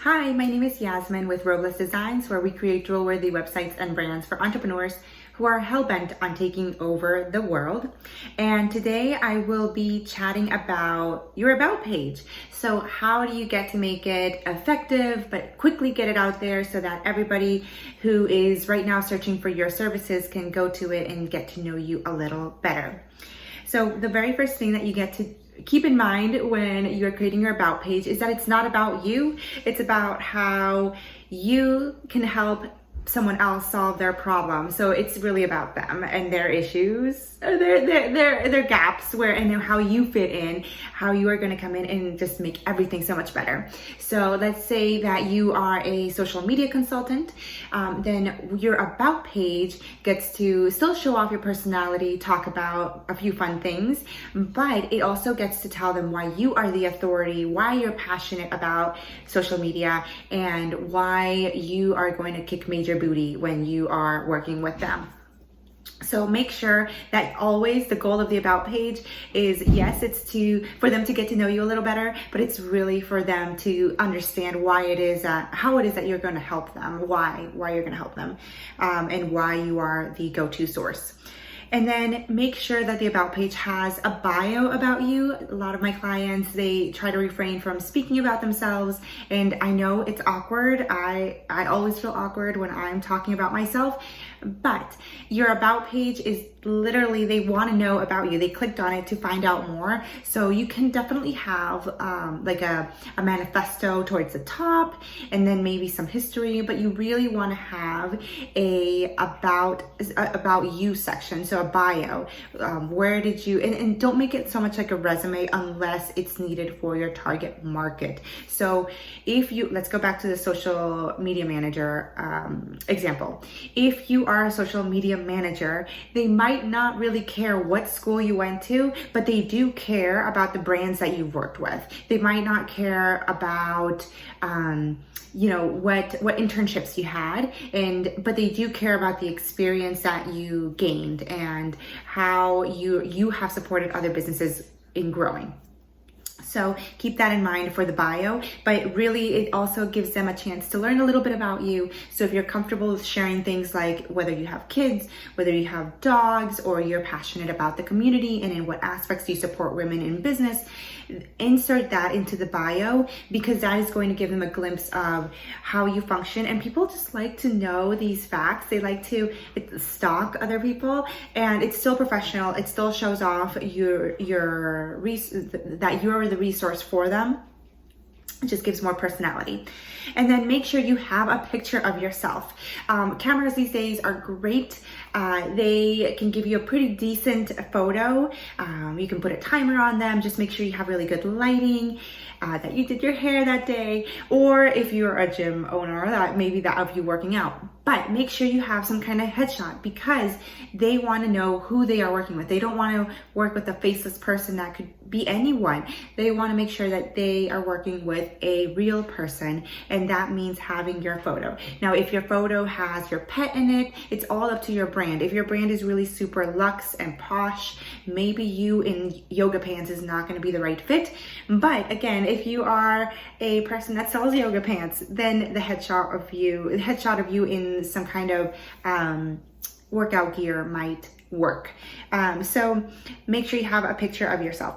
Hi, my name is Yasmin with Robles Designs, where we create jewel-worthy websites and brands for entrepreneurs who are hell-bent on taking over the world. And today I will be chatting about your About page. So how do you get to make it effective, but quickly get it out there so that everybody who is right now searching for your services can go to it and get to know you a little better. So the very first thing that you get to keep in mind when you're creating your About page is that it's not about you. It's about how you can help someone else solve their problem. So it's really about them and their issues, or their gaps, and how you fit in, how you are going to come in and just make everything so much better. So let's say that you are a social media consultant, then your About page gets to still show off your personality, talk about a few fun things, but it also gets to tell them why you are the authority, why you're passionate about social media, and why you are going to kick major booty when you are working with them. So make sure that always the goal of the About page is, yes, it's for them to get to know you a little better, but it's really for them to understand how it is that you're going to help them, why you're going to help them, and why you are the go-to source. And then make sure that the About page has a bio about you. A lot of my clients, they try to refrain from speaking about themselves. And I know it's awkward. I always feel awkward when I'm talking about myself. But your About page is literally, they want to know about you. They clicked on it to find out more. So you can definitely have like a manifesto towards the top, and then maybe some history, but you really want to have a about you section. So a bio, where did you, and don't make it so much like a resume unless it's needed for your target market. So let's go back to the social media manager example. If you are a social media manager, they might not really care what school you went to, but they do care about the brands that you've worked with. They might not care about what internships you had, but they do care about the experience that you gained and how you have supported other businesses in growing. So keep that in mind for the bio, but really it also gives them a chance to learn a little bit about you. So if you're comfortable with sharing things like whether you have kids, whether you have dogs, or you're passionate about the community and in what aspects do you support women in business, insert that into the bio, because that is going to give them a glimpse of how you function. And people just like to know these facts. They like to stalk other people, and it's still professional. It still shows off that you're the resource for them. It just gives more personality. And then make sure you have a picture of yourself. Cameras these days are great. They can give you a pretty decent photo. You can put a timer on them. Just make sure you have really good lighting, that you did your hair that day, or if you're a gym owner, that maybe that of you working out. But make sure you have some kind of headshot, because they want to know who they are working with. They don't want to work with a faceless person that could be anyone. They want to make sure that they are working with a real person, and that means having your photo. Now, if your photo has your pet in it, it's all up to your brand. If your brand is really super luxe and posh, maybe you in yoga pants is not going to be the right fit. But again, if you are a person that sells yoga pants, then the headshot of you in some kind of workout gear might work. So make sure you have a picture of yourself.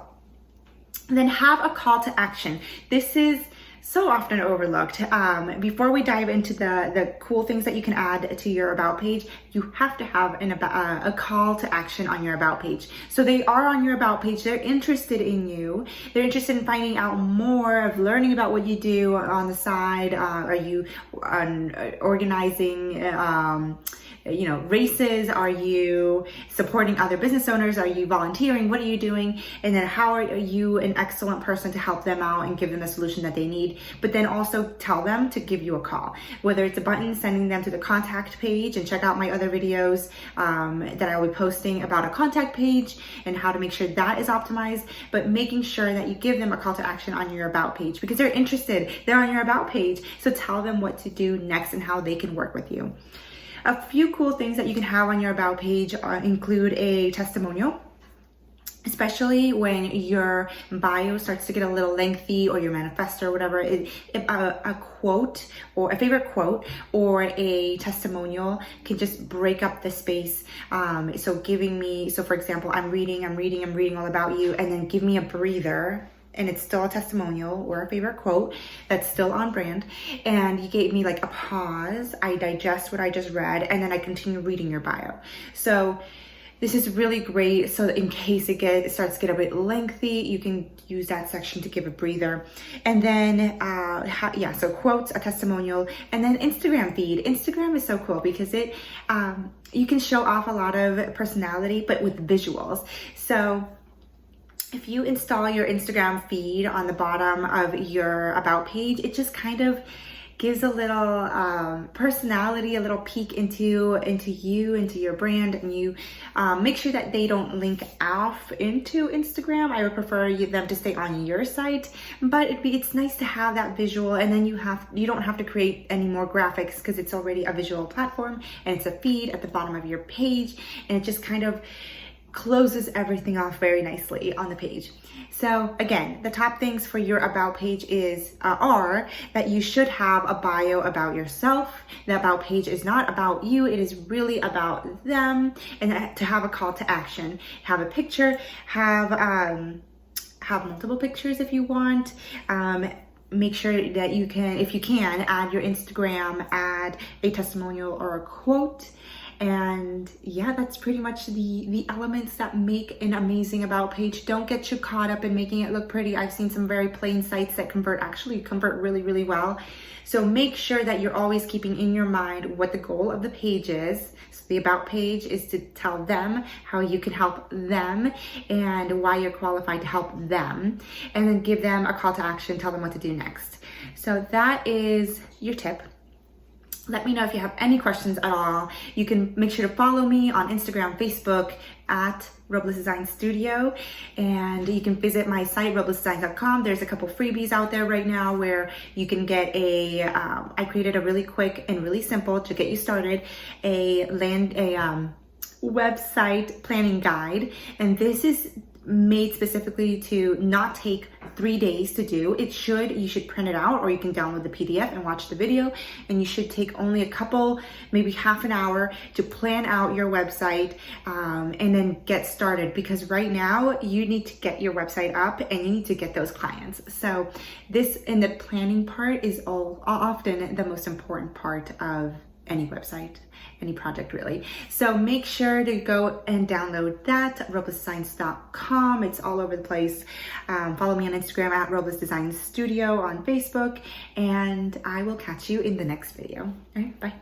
Then have a call to action. This is so often overlooked. Before we dive into the cool things that you can add to your About page, you have to have a call to action on your About page. So they are on your About page. They're interested in you. They're interested in finding out more, of learning about what you do on the side. Are you organizing races? Are you supporting other business owners? Are you volunteering? What are you doing? And then how are you an excellent person to help them out and give them a solution that they need? But then also tell them to give you a call, whether it's a button sending them to the contact page, and check out my other videos that I will be posting about a contact page and how to make sure that is optimized, but making sure that you give them a call to action on your About page, because they're interested. They're on your About page. So tell them what to do next and how they can work with you. A few cool things that you can have on your About page include a testimonial. especially when your bio starts to get a little lengthy, or your manifesto or whatever. A quote, or a favorite quote, or a testimonial can just break up the space. So for example, I'm reading all about you, and then give me a breather, and it's still a testimonial or a favorite quote that's still on brand, and you gave me like a pause, I digest what I just read, and then I continue reading your bio. So this is really great. So in case it starts to get a bit lengthy, you can use that section to give a breather. And then, so quotes, a testimonial, and then Instagram feed. Instagram is so cool because you can show off a lot of personality, but with visuals. So if you install your Instagram feed on the bottom of your About page, it just kind of gives a little personality, a little peek into you, into your brand, and you make sure that they don't link off into Instagram. I would prefer them to stay on your site, but it's nice to have that visual, and then you don't have to create any more graphics because it's already a visual platform, and it's a feed at the bottom of your page, and it just kind of closes everything off very nicely on the page. So again, the top things for your About page are that you should have a bio about yourself. The About page is not about you, it is really about them, and to have a call to action. Have a picture, have multiple pictures if you want. Make sure that you can, if you can, add your Instagram, add a testimonial or a quote. And yeah, that's pretty much the elements that make an amazing About page. Don't get too caught up in making it look pretty. I've seen some very plain sites that convert really, really well. So make sure that you're always keeping in your mind what the goal of the page is. So the About page is to tell them how you can help them and why you're qualified to help them, and then give them a call to action, tell them what to do next. So that is your tip. Let me know if you have any questions at all. You can make sure to follow me on Instagram, Facebook at Robles Design Studio, and you can visit my site, roblesdesign.com. There's a couple freebies out there right now where you can get I created a really quick and really simple to get you started, a website planning guide, and this is made specifically to not take 3 days to do. You should print it out, or you can download the PDF and watch the video, and you should take only a couple, maybe half an hour to plan out your website, and then get started, because right now you need to get your website up and you need to get those clients. So this, and the planning part, is often the most important part of any website, any project really. So make sure to go and download that, roblesdesigns.com. It's all over the place. Follow me on Instagram at Robles Design Studio, on Facebook, and I will catch you in the next video. All right, bye.